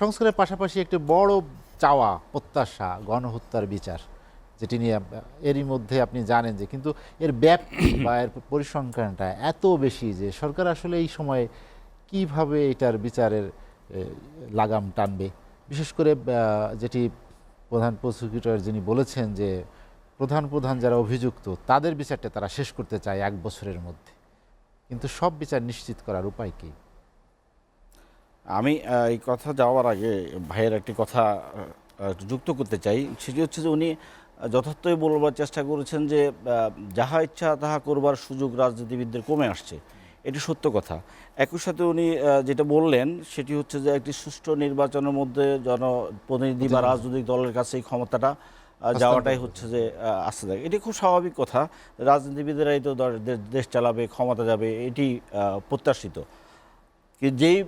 সংস্কারের পাশাপাশি একটি বড় চাওয়া প্রত্যাশা গণহত্যার বিচার, যেটি নিয়ে এরই মধ্যে আপনি জানেন যে কিন্তু এর ব্যাপ্তি বা এর পরিসংখ্যানটা এত বেশি যে সরকার আসলে এই সময়ে কিভাবে এটার বিচারের লাগাম টানবে। বিশেষ করে যেটি প্রধান প্রসিকিউটর যিনি বলেছেন যে প্রধান যারা অভিযুক্ত তাদের বিচারটা তারা শেষ করতে চায় 1 বছরের মধ্যে, কিন্তু সব বিচার নিশ্চিত করার উপায় কি? আমি এই কথা যাওয়ার আগে ভাইয়ের একটি কথা যুক্ত করতে চাই। সেটি হচ্ছে যে উনি যথার্থই বলবার চেষ্টা করেছেন যে যাহা ইচ্ছা তাহা করবার সুযোগ রাজনীতিবিদদের কমে আসছে। এটি সত্য কথা। একই সাথে উনি যেটা বললেন সেটি হচ্ছে যে একটি সুষ্ঠু নির্বাচনের মধ্যে জনপ্রতিনিধি বা রাজনৈতিক দলের কাছে এই ক্ষমতাটা যাওয়াটাই হচ্ছে যে আসতে থাকে। এটি খুব স্বাভাবিক কথা। রাজনীতিবিদেরাই তো দেশ চালাবে, ক্ষমতা যাবে, এটি প্রত্যাশিত। যেই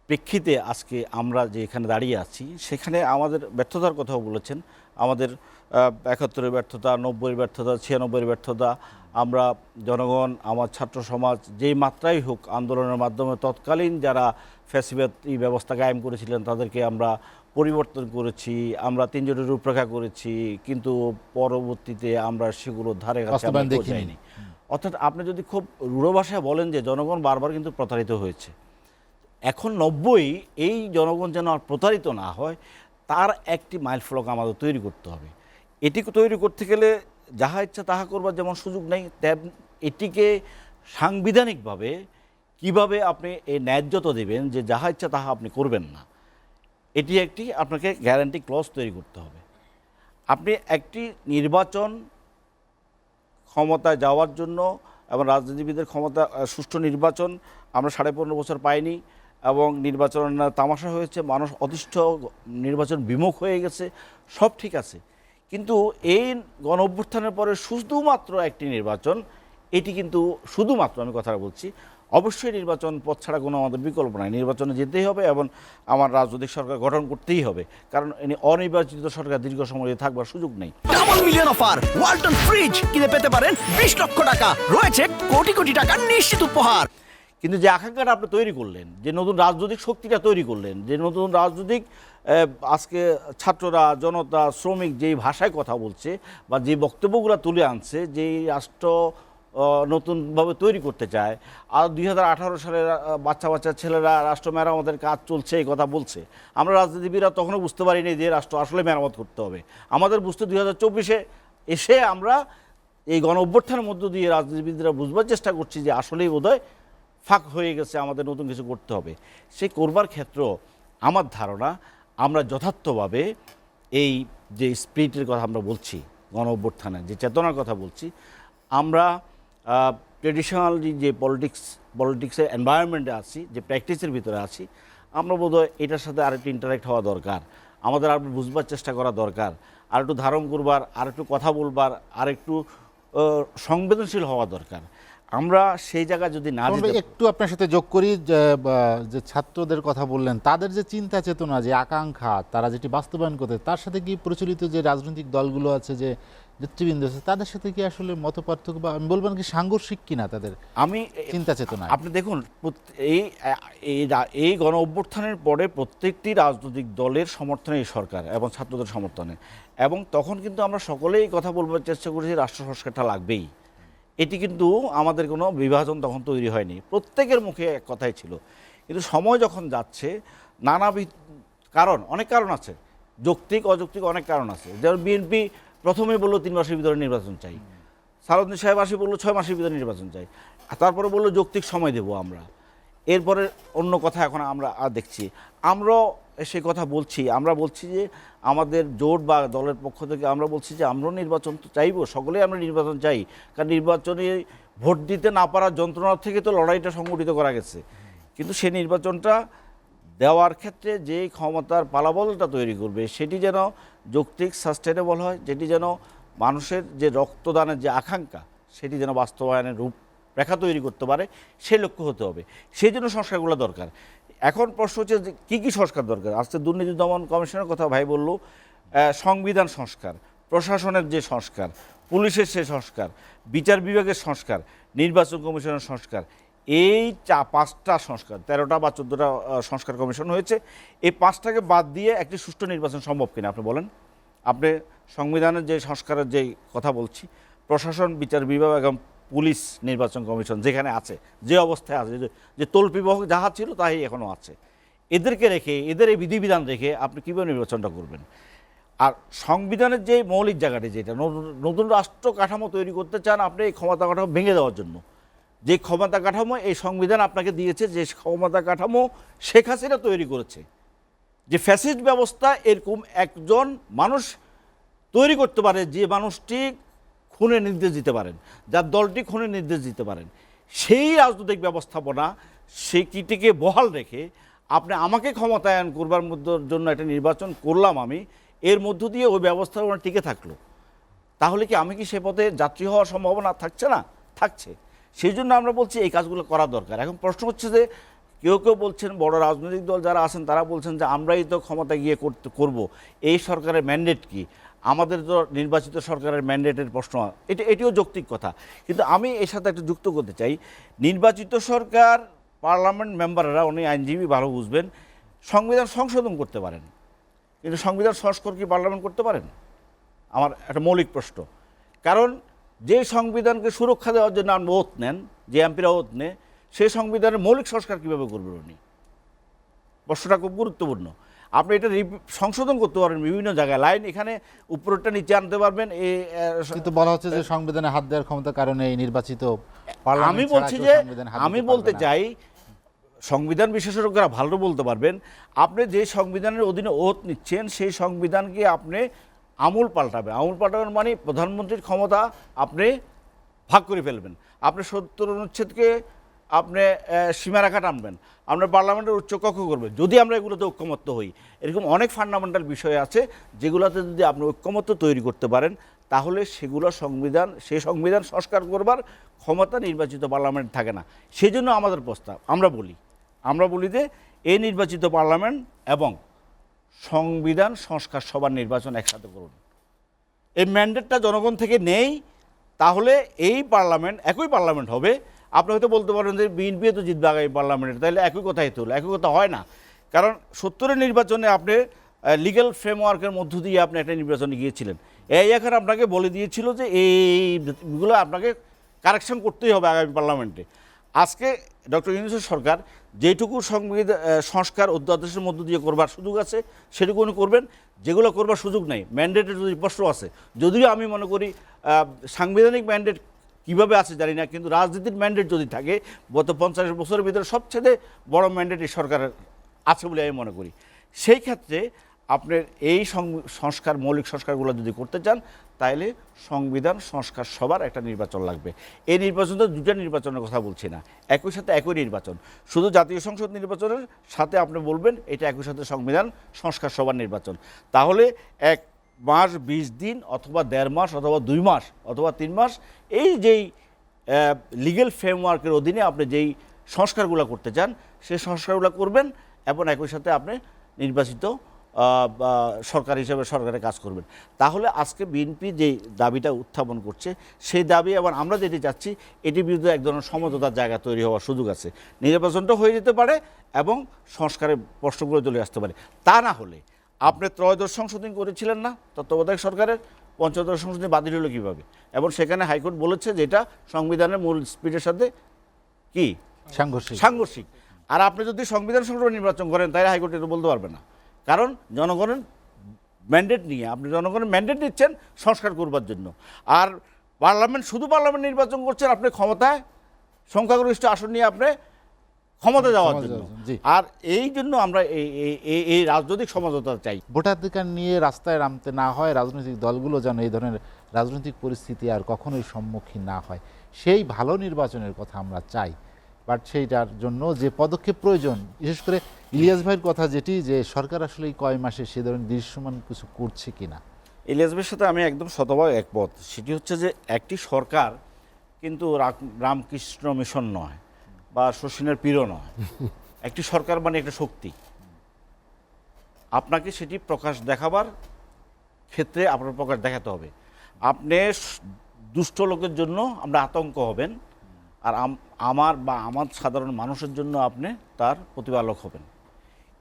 প্রেক্ষিতে আজকে আমরা যে এখানে দাঁড়িয়ে আছি সেখানে আমাদের ব্যর্থতার কথাও বলেছেন। আমাদের ৭১-এর ব্যর্থতা, ৯০-এর ব্যর্থতা, ৯৬-এর ব্যর্থতা, আমরা জনগণ, আমার ছাত্র সমাজ যেই মাত্রাই হোক আন্দোলনের মাধ্যমে তৎকালীন যারা ফ্যাসিবাদী ব্যবস্থা কায়েম করেছিলেন তাদেরকে আমরা পরিবর্তন করেছি, আমরা ৩ জনের রূপরেখা করেছি, কিন্তু পরবর্তীতে আমরা সেগুলো ধারে কাছে যাইনি। অর্থাৎ আপনি যদি খুব রূঢ় ভাষায় বলেন যে জনগণ বারবার কিন্তু প্রতারিত হয়েছে। এখন ৯০ এই জনগণ যেন আর প্রতারিত না হয় তার একটি মাইলফলক আমাদের তৈরি করতে হবে। এটি তৈরি করতে গেলে যাহা ইচ্ছা তাহা করবার যেমন সুযোগ নেই, এটিকে সাংবিধানিকভাবে কিভাবে আপনি এই ন্যায্যতা দেবেন যে যাহা ইচ্ছা তাহা আপনি করবেন না, এটি একটি আপনাকে গ্যারান্টি ক্লজ তৈরি করতে হবে। আপনি একটি নির্বাচন ক্ষমতায় যাওয়ার জন্য এবং রাজনীতিবিদের ক্ষমতা সুষ্ঠু নির্বাচন আমরা ১৫.৫ বছর পাইনি এবং নির্বাচন তামাশা হয়েছে, মানুষ অতিষ্ঠ, নির্বাচন বিমুখ হয়ে গেছে, সব ঠিক আছে। কিন্তু এই গণ অভ্যুত্থানের পরে শুধুমাত্র একটি নির্বাচন, এটি কিন্তু শুধুমাত্র আমি কথা বলছি, অবশ্যই নির্বাচন পথ ছাড়া কোনো আমাদের বিকল্প নাই। নির্বাচনে যেতেই হবে এবং আমার রাজনৈতিক সরকার গঠন করতেই হবে, কারণ অনির্বাচিত সরকার দীর্ঘ সময় থাকবার সুযোগ নেই। Double million offer, Walton fridge কিনে পেতে পারেন ২০ লক্ষ টাকা, রয়েছে কোটি কোটি টাকার নিশ্চিত উপহার। কিন্তু যে আকাঙ্ক্ষাটা আপনি তৈরি করলেন, যে নতুন রাজনৈতিক শক্তিটা তৈরি করলেন, যে নতুন রাজনৈতিক আজকে ছাত্ররা, জনতা, শ্রমিক যেই ভাষায় কথা বলছে বা যে বক্তব্যগুলো তুলে আনছে, যেই রাষ্ট্র নতুনভাবে তৈরি করতে চায়, আর ২০১৮ সালে বাচ্চা ছেলেরা রাষ্ট্র মেরামতের কাজ চলছে এই কথা বলছে। আমরা রাজনীতিবিদরা তখনও বুঝতে পারিনি যে রাষ্ট্র আসলে মেরামত করতে হবে। আমাদের বুঝতে ২০২৪-এ এসে আমরা এই গণ অভ্যুত্থানের মধ্য দিয়ে রাজনীতিবিদরা বুঝবার চেষ্টা করছি যে আসলেই বোধহয় ফাঁক হয়ে গেছে, আমাদের নতুন কিছু করতে হবে। সেই করবার ক্ষেত্র আমার ধারণা আমরা যথার্থভাবে এই যে স্পিরিটের কথা আমরা বলছি, গণ অভ্যুত্থানের যে চেতনার কথা বলছি, আমরা ট্রেডিশনাল যে পলিটিক্সের এনভায়রনমেন্টে আছি, যে প্র্যাকটিসের ভিতরে আছি, আমরা বোধহয় এটার সাথে আরেকটু ইন্টারাক্ট হওয়া দরকার। আমাদের আর বুঝবার চেষ্টা করা দরকার, আর একটু ধারণ করবার, আর একটু কথা বলবার, আর একটু সংবেদনশীল হওয়া দরকার। আমরা সেই জায়গায় যদি না একটু আপনার সাথে যোগ করি, যে ছাত্রদের কথা বললেন, তাদের যে চিন্তা চেতনা, যে আকাঙ্ক্ষা, তারা যেটি বাস্তবায়ন করতে, তার সাথে কি প্রচলিত যে রাজনৈতিক দলগুলো আছে, যে নেতৃবৃন্দ আছে, তাদের সাথে কি আসলে মত পার্থক্য বা আমি বলবেন কি সাংঘর্ষিক কিনা তাদের চিন্তা চেতনা? আপনি দেখুন, এই গণ অভ্যুত্থানের পরে প্রত্যেকটি রাজনৈতিক দলের সমর্থনে এই সরকার এবং ছাত্রদের সমর্থনে, এবং তখন কিন্তু আমরা সকলেই কথা বলবার চেষ্টা করেছি রাষ্ট্র সংস্কারটা লাগবেই। এটি কিন্তু আমাদের কোনো বিভাজন তখন তৈরি হয়নি, প্রত্যেকের মুখে এক কথাই ছিল। কিন্তু সময় যখন যাচ্ছে, নানাবিধ কারণ, অনেক কারণ আছে, যৌক্তিক অযৌক্তিক অনেক কারণ আছে। যেমন বিএনপি প্রথমে বললো 3 মাসের ভিতরে নির্বাচন চাই, সালাউদ্দিন সাহেব আসি বললো 6 মাসের ভিতরে নির্বাচন চাই, তারপরে বললো যৌক্তিক সময় দেবো আমরা। এরপরে অন্য কথা এখন আমরা দেখছি, আমরাও সে কথা বলছি। আমরা বলছি যে আমাদের জোট বা দলের পক্ষ থেকে আমরা বলছি যে আমরাও নির্বাচন তো চাইবো, সকলেই আমরা নির্বাচন চাই, কারণ নির্বাচনে ভোট দিতে না পারার যন্ত্রণা থেকে তো লড়াইটা সংগঠিত করা গেছে। কিন্তু সেই নির্বাচনটা দেওয়ার ক্ষেত্রে যে ক্ষমতার পালাবদলটা তৈরি করবে সেটি যেন যৌক্তিক, সাস্টেনেবল হয়, যেটি যেন মানুষের যে রক্তদানের যে আকাঙ্ক্ষা সেটি যেন বাস্তবায়নের রূপরেখা তৈরি করতে পারে, সেই লক্ষ্য হতে হবে। সেই জন্য সংস্কারগুলো দরকার। এখন প্রশ্ন হচ্ছে যে কী সংস্কার দরকার। আজকে দুর্নীতি দমন কমিশনের কথা ভাই বলল, সংবিধান সংস্কার, প্রশাসনের যে সংস্কার, পুলিশের সে সংস্কার, বিচার বিভাগের সংস্কার, নির্বাচন কমিশনের সংস্কার, এই 5টা সংস্কার 13টা বা 14টা সংস্কার কমিশন হয়েছে, এই 5টাকে বাদ দিয়ে একটি সুষ্ঠু নির্বাচন সম্ভব কিনা আপনি বলেন। আপনি সংবিধানের যে সংস্কারের যে কথা বলছি, প্রশাসন, বিচার বিভাগ এবং পুলিশ নির্বাচন কমিশন যেখানে আছে, যে অবস্থায় আছে, যে তল্পিবহ যাহা ছিল তাই এখনও আছে, এদেরকে রেখে, এদের এই বিধিবিধান রেখে আপনি কীভাবে নির্বাচনটা করবেন? আর সংবিধানের যে মৌলিক জায়গাটি, যেটা নতুন রাষ্ট্র কাঠামো তৈরি করতে চান আপনি, এই ক্ষমতা কাঠামো ভেঙে দেওয়ার জন্য, যে ক্ষমতা কাঠামো এই সংবিধান আপনাকে দিয়েছে, যে ক্ষমতা কাঠামো শেখ হাসিনা তৈরি করেছে, যে ফ্যাসিস্ট ব্যবস্থা এরকম একজন মানুষ তৈরি করতে পারে, যে মানুষটি খুনের নির্দেশ দিতে পারেন, যার দলটি খুনের নির্দেশ দিতে পারেন, সেই রাজনৈতিক ব্যবস্থাপনা সেইটিকে বহাল রেখে আপনি আমাকে ক্ষমতায়ন করবার জন্য একটা নির্বাচন করলাম আমি, এর মধ্য দিয়ে ওই ব্যবস্থাপনা টিকে থাকলো, তাহলে কি আমি কি সে পথে যাত্রী হওয়ার সম্ভাবনা থাকছে না? থাকছে। সেই জন্য আমরা বলছি এই কাজগুলো করা দরকার। এখন প্রশ্ন হচ্ছে যে কেউ কেউ বলছেন, বড় রাজনৈতিক দল যারা আছেন তারা বলছেন যে আমরাই তো ক্ষমতা গিয়ে করব, এই সরকারের ম্যান্ডেট কি, আমাদের তো নির্বাচিত সরকারের ম্যান্ডেটের প্রশ্ন, এটিও যৌক্তিক কথা। কিন্তু আমি এর সাথে একটা যুক্ত করতে চাই, নির্বাচিত সরকার, পার্লামেন্ট মেম্বাররা, উনি আইনজীবী ভালো বুঝবেন, সংবিধান সংশোধন করতে পারেন, কিন্তু সংবিধান সংস্কার কি পার্লামেন্ট করতে পারেন? আমার একটা মৌলিক প্রশ্ন। কারণ যে সংবিধানকে সুরক্ষা দেওয়ার জন্য আপনি ওত নেন, যে এমপিরা ওত নেয়, সেই সংবিধানের মৌলিক সংস্কার কীভাবে করবেন উনি? প্রশ্নটা খুব গুরুত্বপূর্ণ। আপনি এটা সংশোধন করতে পারবেন বিভিন্ন জায়গায়, লাইন এখানে উপরেরটা নিচে আনতে পারবেন। কিন্তু বলা হচ্ছে যে সংবিধানে হাত দেওয়ার ক্ষমতার কারণে এই নির্বাচিত আমি বলছি যে, আমি বলতে চাই, সংবিধান বিশেষজ্ঞরা ভালো বলতে পারবেন, আপনি যে সংবিধানের অধীনে ওত নিচ্ছেন সেই সংবিধানকে আপনি আমূল পাল্টাবেন। আমূল পাল্টাবেন মানে প্রধানমন্ত্রীর ক্ষমতা আপনি ভাগ করে ফেলবেন, আপনি 70 অনুচ্ছেদকে আপনি সীমারেখা টানবেন, আপনার পার্লামেন্টের উচ্চকক্ষ করবেন। যদি আমরা এগুলোতে ঐক্যমত্য হই, এরকম অনেক ফান্ডামেন্টাল বিষয় আছে যেগুলোতে যদি আপনি ঐক্যমত্য তৈরি করতে পারেন, তাহলে সেগুলো সেই সংবিধান সংস্কার করবার ক্ষমতা নির্বাচিত পার্লামেন্ট থাকে না। সেই জন্য আমাদের প্রস্তাব, আমরা বলি যে এই নির্বাচিত পার্লামেন্ট এবং সংবিধান সংস্কার সভার নির্বাচন একসাথে করুন। এই ম্যান্ডেটটা জনগণ থেকে নেই, তাহলে এই পার্লামেন্ট একই পার্লামেন্ট হবে। আপনি হয়তো বলতে পারেন যে বিএনপি তো জিতবে আগামী পার্লামেন্টে, তাহলে একই কথাই তো হলো। একই কথা হয় না, কারণ 70-এর নির্বাচনে আপনি লিগ্যাল ফ্রেমওয়ার্কের মধ্য দিয়ে আপনি একটা নির্বাচনে গিয়েছিলেন। এই এখন আপনাকে বলে দিয়েছিল যে এইগুলো আপনাকে কারেকশন করতেই হবে আগামী পার্লামেন্টে। আজকে ডক্টর ইউনূসের সরকার যেটুকু সংস্কার অধ্যাদেশের মধ্য দিয়ে করবার সুযোগ আছে সেটুকু উনি করবেন, যেগুলো করবার সুযোগ নেই, ম্যান্ডেটের যদি প্রশ্ন আছে, যদিও আমি মনে করি সাংবিধানিক ম্যান্ডেট কীভাবে আছে জানি না, কিন্তু রাজনীতির ম্যান্ডেট যদি থাকে, গত 50 বছরের ভিতরে সবচেয়ে বড় ম্যান্ডেট এই সরকারের আছে বলে আমি মনে করি। সেই ক্ষেত্রে আপনার এই সংস্কার, মৌলিক সংস্কারগুলো যদি করতে চান, তাইলে সংবিধান সংস্কার সবার একটা নির্বাচন লাগবে। এই নির্বাচন তো দুটা নির্বাচনের কথা বলছি না, একই সাথে একই নির্বাচন। শুধু জাতীয় সংসদ নির্বাচনের সাথে আপনি বলবেন এটা একই সাথে সংবিধান সংস্কার সবার নির্বাচন, তাহলে 1 মাস 20 দিন অথবা 1.5 মাস অথবা 2 মাস অথবা 3 মাস এই যেই লিগ্যাল ফ্রেমওয়ার্কের অধীনে আপনি যেই সংস্কারগুলো করতে চান সেই সংস্কারগুলো করবেন, এবং একই সাথে আপনি নির্বাচিত সরকার হিসেবে সরকারের কাজ করবেন। তাহলে আজকে বিএনপি যে দাবিটা উত্থাপন করছে সেই দাবি, এবং আমরা যেটি চাচ্ছি, এটির বিরুদ্ধে এক ধরনের সমঝোতার জায়গা তৈরি হওয়ার সুযোগ আছে। নির্বাচনটা হয়ে যেতে পারে এবং সংস্কারের প্রশ্নগুলো চলে আসতে পারে। তা না হলে আপনি ত্রয়োদশ সংশোধনী করেছিলেন না তত্ত্বাবধায়ক সরকারের, পঞ্চদশ সংশোধনী বাতিল হলো কীভাবে? এবং সেখানে হাইকোর্ট বলেছে যে এটা সংবিধানের মূল স্পিডের সাথে কি সাংঘর্ষিক। আর আপনি যদি সংবিধান সংশোধন নির্বাচন করেন, তাহলে হাইকোর্ট এটা বলতে পারবে না, কারণ জনগণের ম্যান্ডেট নিয়ে আপনি জনগণের ম্যান্ডেট নিচ্ছেন সংস্কার করবার জন্য। আর শুধু পার্লামেন্ট নির্বাচন করছেন আপনি ক্ষমতায় সংখ্যাগরিষ্ঠ আসন নিয়ে আপনি ক্ষমতা যাওয়ার জন্য। আর এই জন্য আমরা এই রাজনৈতিক সমঝোতা চাই। ভোটাধিকার নিয়ে রাস্তায় নামতে না হয়, রাজনৈতিক দলগুলো যেন এই ধরনের রাজনৈতিক পরিস্থিতি আর কখনোই সম্মুখীন না হয়, সেই ভালো নির্বাচনের কথা আমরা চাই। বাট সেইটার জন্য যে পদক্ষেপ প্রয়োজন, বিশেষ করে ইলিয়াস ভাইয়ের কথা যেটি, যে সরকার আসলে এই কয় মাসে সে ধরনের দৃশ্যমান কিছু করছে কিনা। ইলিয়াস ভাইয়ের সাথে আমি একদম শতভাগ একমত। সেটি হচ্ছে যে একটি সরকার কিন্তু রামকৃষ্ণ মিশন নয় বা শচীনের পীরও নয়। একটি সরকার মানে একটা শক্তি, আপনাকে সেটি প্রকাশ দেখাবার ক্ষেত্রে আপনার প্রকাশ দেখাতে হবে। আপনি দুষ্ট লোকের জন্য আমরা আতঙ্ক হবেন, আর আমার বা আমার সাধারণ মানুষের জন্য আপনি তার প্রতিপালক হবেন।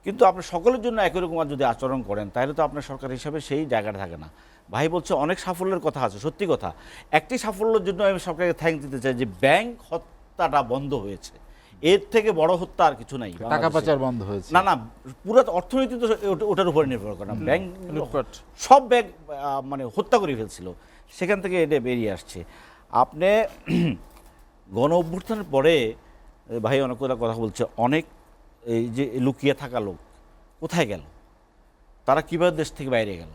কিন্তু আপনি সকলের জন্য একই রকম যদি আচরণ করেন তাহলে তো আপনার সরকার হিসাবে সেই জায়গাটা থাকে না। ভাই বলছে অনেক সাফল্যের কথা আছে, সত্যি কথা। একটি সাফল্যের জন্য আমি সরকারকে থ্যাঙ্ক দিতে চাই যে ব্যাংক হত্যাটা বন্ধ হয়েছে। এর থেকে বড় হত্যা আর কিছু নাই। টাকা পাচার বন্ধ হয়েছে। না না, পুরো অর্থনীতি তো ওটার উপরে নির্ভর করে না। ব্যাংক সব ব্যাংক মানে হত্যা করে ফেলছিল, সেখান থেকে এটা বেরিয়ে আসছে। আপনি গণ অভ্যুত্থানের পরে ভাই অনেক কথা বলছে, অনেক এই যে লুকিয়ে থাকা লোক কোথায় গেল, তারা কীভাবে দেশ থেকে বাইরে গেল।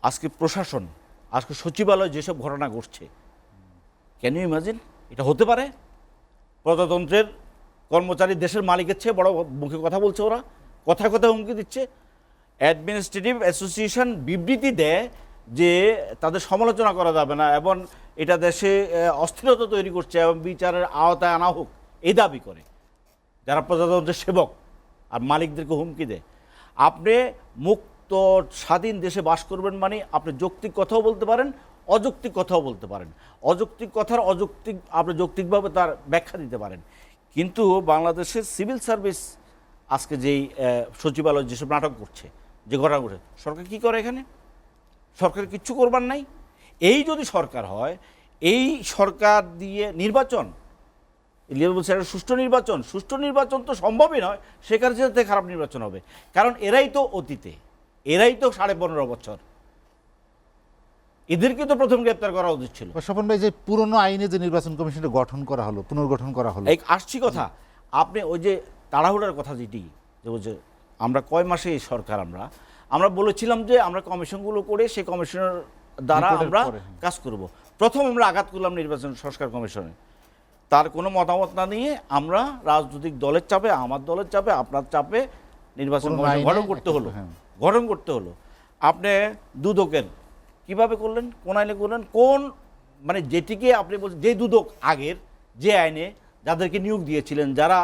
আজকে প্রশাসন, আজকে সচিবালয় যেসব ঘটনা ঘটছে, ক্যান ইউ ইমাজিন? এটা হতে পারে? প্রজাতন্ত্রের কর্মচারী দেশের মালিকের চেয়ে বড় মুখে কথা বলছে, ওরা কথায় কথায় হুমকি দিচ্ছে। অ্যাডমিনিস্ট্রেটিভ অ্যাসোসিয়েশন বিবৃতি দেয় যে তাদের সমালোচনা করা যাবে না এবং এটা দেশে অস্থিরতা তৈরি করছে এবং বিচারের আওতায় আনা হোক এই দাবি করে যারা প্রজাতন্ত্রের সেবক, আর মালিকদেরকে হুমকি দেয়। আপনি মুক্ত স্বাধীন দেশে বাস করবেন মানে আপনি যৌক্তিক কথাও বলতে পারেন, অযৌক্তিক কথাও বলতে পারেন। অযৌক্তিক কথার অযৌক্তিক আপনি যৌক্তিকভাবে তার ব্যাখ্যা দিতে পারেন। কিন্তু বাংলাদেশের সিভিল সার্ভিস আজকে যেই সচিবালয় যেসব নাটক করছে, যে ঘটনা ঘটে, সরকার কি করে এখানে? সরকার কিচ্ছু করবার নাই। এই যদি সরকার হয়, এই সরকার দিয়ে নির্বাচন, ইলিয়াস বলছে একটা সুষ্ঠু নির্বাচন তো সম্ভবই নয়, সেখানে সাথে খারাপ নির্বাচন হবে। কারণ এরাই তো অতীতে, এরাই তো 15.5 বছর, এদেরকে তো প্রথম গ্রেপ্তার করা উচিত ছিল। স্বপন ভাই, যে পুরনো আইনে যে নির্বাচন কমিশনটা গঠন করা হলো, পুনর্গঠন করা হলো, আসছি কথা, আপনি ওই যে তাড়াহুড়ার কথা যেটি যে বলছে আমরা কয় মাসে এই সরকার, আমরা বলেছিলাম যে আমরা কমিশনগুলো করে সেই কমিশনের দ্বারা আমরা কাজ করব। প্রথম আমরা আঘাত করলাম নির্বাচন সংস্কার কমিশনে, তার কোনো মতামত না নিয়ে আমরা রাজনৈতিক দলের চাপে, আমার দলের চাপে, আপনার চাপে নির্বাচন কমিশন গঠন করতে হলো। আপনি দুদকের কিভাবে করলেন, কোন আইনে করলেন, কোন মানে যেটিকে আপনি বলছেন যে দুদক আগের যে আইনে যাদেরকে নিয়োগ দিয়েছিলেন, যারা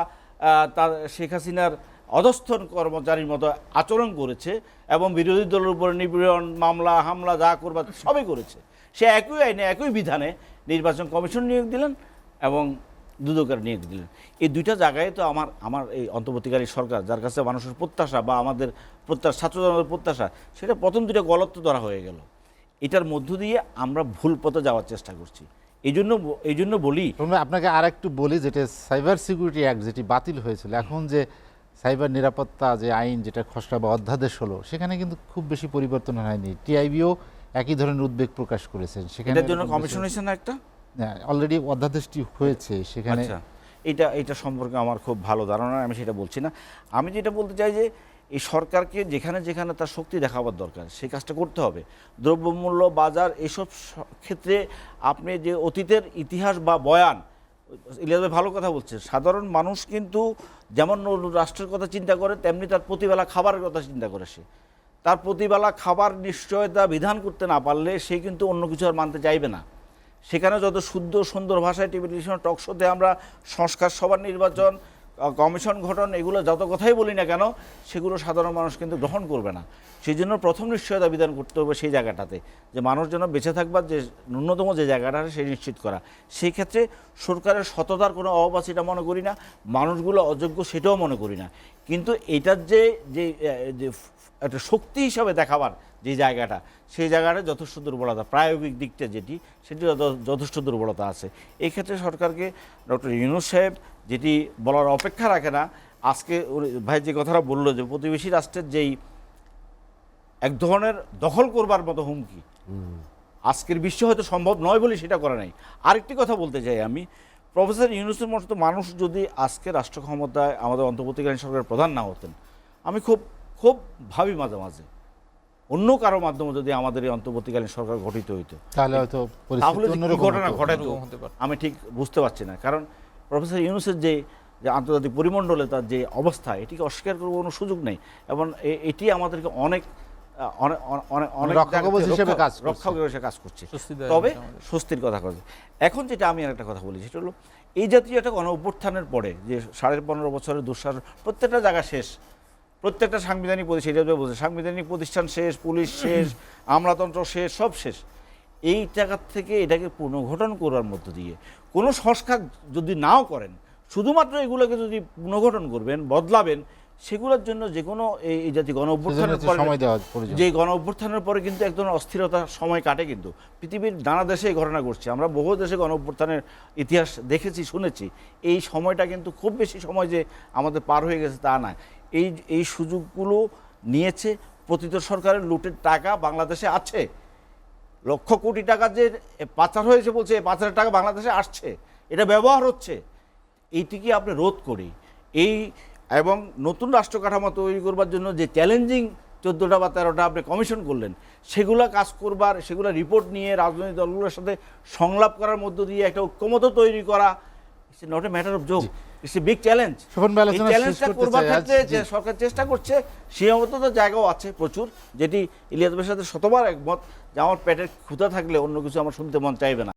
তার শেখ হাসিনার অধস্থন কর্মচারীর মতো আচরণ করেছে এবং বিরোধী দলের উপরে নিপীড়ন, মামলা হামলা যা করবার সবই করেছে, সে একই আইনে একই বিধানে নির্বাচন কমিশন নিয়োগ দিলেন এবং দুদকের নিয়োগ দিলেন। এই দুইটা জায়গায় তো আমার এই অন্তর্বর্তীকালীন সরকার, যার কাছে মানুষের প্রত্যাশা বা আমাদের ছাত্রজনদের প্রত্যাশা, সেটা প্রথম দুটো গলত্ব ধরা হয়ে গেল। এটার মধ্য দিয়ে আমরা ভুল পথে যাওয়ার চেষ্টা করছি। এই জন্য বলি আপনাকে আর একটু বলি, যেটা সাইবার সিকিউরিটি অ্যাক্ট যেটি বাতিল হয়েছিল, এখন যে সাইবার নিরাপত্তা যে আইন যেটা খসড়া বা অধ্যাদেশ হলো, সেখানে কিন্তু খুব বেশি পরিবর্তন হয়নি। টিআইবিও একই ধরনের উদ্বেগ প্রকাশ করেছেন। সেখানে জন্য কমিশন হয়েছে না একটা, অলরেডি অধ্যাদেশটি হয়েছে সেখানে। এটা সম্পর্কে আমার খুব ভালো ধারণা, আমি সেটা বলছি না। আমি যেটা বলতে চাই যে এই সরকারকে যেখানে যেখানে তার শক্তি দেখাবার দরকার সেই কাজটা করতে হবে। দ্রব্যমূল্য, বাজার, এসব ক্ষেত্রে আপনি যে অতীতের ইতিহাস বা বয়ান, ইলিয়াস ভাই ভালো কথা বলছে, সাধারণ মানুষ কিন্তু যেমন রাষ্ট্রের কথা চিন্তা করে তেমনি তার প্রতিবেলা খাবারের কথা চিন্তা করে। সে তার প্রতিবেলা খাবার নিশ্চয়তা বিধান করতে না পারলে সে কিন্তু অন্য কিছু আর মানতে চাইবে না। সেখানে যত শুদ্ধ সুন্দর ভাষায় টেলিভিশন টকশোতে আমরা সংস্কার সভার নির্বাচন, কমিশন গঠন, এগুলো যত কথাই বলি না কেন, সেগুলো সাধারণ মানুষ কিন্তু গ্রহণ করবে না। সেই জন্য প্রথম নিশ্চয়তা বিধান করতে হবে সেই জায়গাটাতে, যে মানুষ যেন বেঁচে থাকবার যে ন্যূনতম যে জায়গাটা সেই নিশ্চিত করা। সেই ক্ষেত্রে সরকারের সততার কোনো অভাব আছে এটা মনে করি না, মানুষগুলো অযোগ্য সেটাও মনে করি না। কিন্তু এটার যে একটা শক্তি হিসাবে দেখাবার যে জায়গাটা, সেই জায়গাটা যথেষ্ট দুর্বলতা, প্রায়োগিক দিকটা যেটি, সেটি যথেষ্ট দুর্বলতা আছে। এই ক্ষেত্রে সরকারকে ডক্টর ইউনূস সাহেব যেটি বলার অপেক্ষা রাখে না, আজকে ভাই যে কথাটা বললো যে প্রতিবেশী রাষ্ট্রের যেই এক ধরনের দখল করবার মতো হুমকি, আজকের বিশ্বে হয়তো সম্ভব নয় বলে সেটা করে নাই। আরেকটি কথা বলতে চাই আমি, প্রফেসর ইউনূসের মতো মানুষ যদি আজকে রাষ্ট্র ক্ষমতায় আমাদের অন্তর্বর্তীকালীন সরকারের প্রধান না হতেন, আমি খুব ভাবি মাঝে মাঝে অন্য কারো মাধ্যমে যদি আমাদের এই অন্তর্বর্তীকালীন সরকার গঠিত হইতো তাহলে ঘটনা ঘটাইতো আমি ঠিক বুঝতে পারছি না। কারণ প্রফেসর ইউনূসের যে আন্তর্জাতিক পরিমণ্ডলে তার যে অবস্থা, এটিকে অস্বীকার করবার কোনো সুযোগ নেই এবং এটি আমাদেরকে অনেক রক্ষাকবচ হিসেবে কাজ করছে। তবে স্বস্তির কথা কথা এখন যেটা আমি আর একটা কথা বলি, সেটা হলো এই জাতীয় একটা গণ অভ্যুত্থানের পরে যে 15.5 বছরের দুঃশাসন, প্রত্যেকটা জায়গা শেষ, প্রত্যেকটা সাংবিধানিক সাংবিধানিক প্রতিষ্ঠান শেষ, পুলিশ শেষ, আমলাতন্ত্র শেষ, সব শেষ। এই টাকা থেকে এটাকে পুনর্গঠন করার মধ্য দিয়ে কোনো সংস্কার যদি নাও করেন, শুধুমাত্র এগুলোকে যদি পুনর্গঠন করবেন, বদলাবেন, সেগুলোর জন্য যে কোনো এই জাতীয় গণ অভ্যুত্থানের সেজন্য পরে, সময় দেওয়া প্রয়োজন। যে গণ অভ্যুত্থানের পরে কিন্তু এক ধরনের অস্থিরতার সময় কাটে। কিন্তু পৃথিবীর নানা দেশে এই ঘটনা ঘটছে, আমরা বহু দেশে গণ অভ্যুত্থানের ইতিহাস দেখেছি, শুনেছি। এই সময়টা কিন্তু খুব বেশি সময় যে আমাদের পার হয়ে গেছে তা না। এই সুযোগগুলো নিয়েছে, প্রতিত সরকারের লুটের টাকা বাংলাদেশে আছে, লক্ষ কোটি টাকা যে পাচার হয়েছে বলছে, এই পাচারের টাকা বাংলাদেশে আসছে, এটা ব্যবহার হচ্ছে। এইটিকে আপনি রোধ করি এবং নতুন রাষ্ট্র কাঠামো তৈরি করবার জন্য যে চ্যালেঞ্জিং 14টা বা 13টা আপনি কমিশন করলেন, সেগুলা কাজ করবার, সেগুলা রিপোর্ট নিয়ে রাজনৈতিক দলগুলোর সাথে সংলাপ করার মধ্য দিয়ে একটা ঐক্যমত তৈরি করা, it's not a matter of joke, it's a big challenge. Shovan ভাই, এই আলোচনা শেষ চ্যালেঞ্জটা করতে করবার চাই। ক্ষেত্রে যে জি। সরকার চেষ্টা করছে, সীমাবদ্ধ জায়গাও আছে প্রচুর, যেটি ইলিয়াস ভাইয়ের সাথে শতবার একমত যে আমার পেটের ক্ষুধা থাকলে অন্য কিছু আমার শুনতে মন চাইবে না।